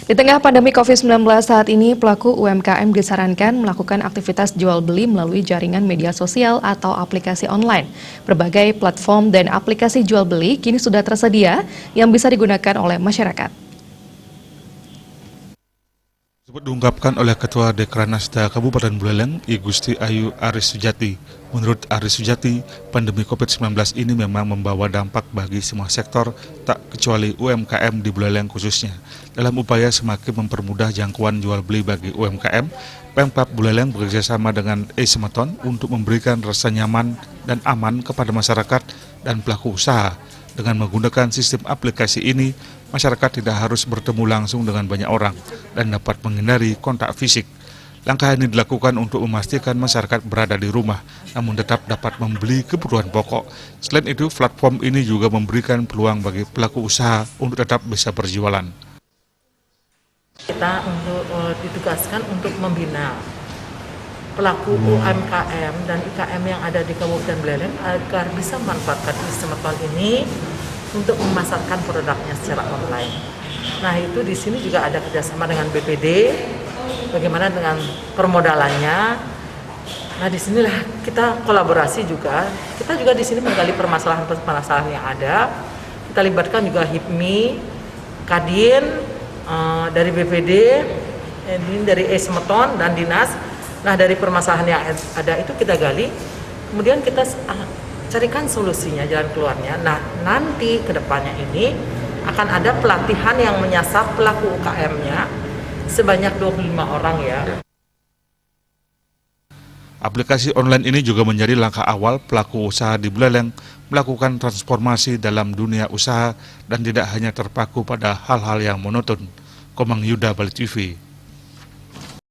Di tengah pandemi COVID-19 saat ini, pelaku UMKM disarankan melakukan aktivitas jual-beli melalui jaringan media sosial atau aplikasi online. Berbagai platform dan aplikasi jual-beli kini sudah tersedia yang bisa digunakan oleh masyarakat. Tersebut diungkapkan oleh Ketua Dekranasda Kabupaten Buleleng, I Gusti Ayu Aris Sujati. Menurut Aris Sujati, pandemi COVID-19 ini memang membawa dampak bagi semua sektor, tak kecuali UMKM di Buleleng khususnya. Dalam upaya semakin mempermudah jangkauan jual beli bagi UMKM, Pemkab Buleleng bekerjasama dengan e-Semeton untuk memberikan rasa nyaman dan aman kepada masyarakat dan pelaku usaha. Dengan menggunakan sistem aplikasi ini, masyarakat tidak harus bertemu langsung dengan banyak orang dan dapat menghindari kontak fisik. Langkah ini dilakukan untuk memastikan masyarakat berada di rumah, namun tetap dapat membeli kebutuhan pokok. Selain itu, platform ini juga memberikan peluang bagi pelaku usaha untuk tetap bisa berjualan. Kita ditugaskan untuk membina pelaku UMKM dan IKM yang ada di Kabupaten Buleleng agar bisa memanfaatkan e-Semeton ini untuk memasarkan produknya secara online. Nah, itu di sini juga ada kerjasama dengan BPD, bagaimana dengan permodalannya. Nah, disinilah kita kolaborasi juga. Kita juga di sini menggali permasalahan-permasalahan yang ada. Kita libatkan juga HIPMI, Kadin, dari BPD, dari e-Semeton dan Dinas. Nah, dari permasalahan yang ada itu kita gali, kemudian kita carikan solusinya, jalan keluarnya. Nah, nanti ke depannya ini akan ada pelatihan yang menyasar pelaku UKM-nya sebanyak 25 orang ya. Aplikasi online ini juga menjadi langkah awal pelaku usaha di Buleleng melakukan transformasi dalam dunia usaha dan tidak hanya terpaku pada hal-hal yang monoton. Komang Yuda, Bali TV.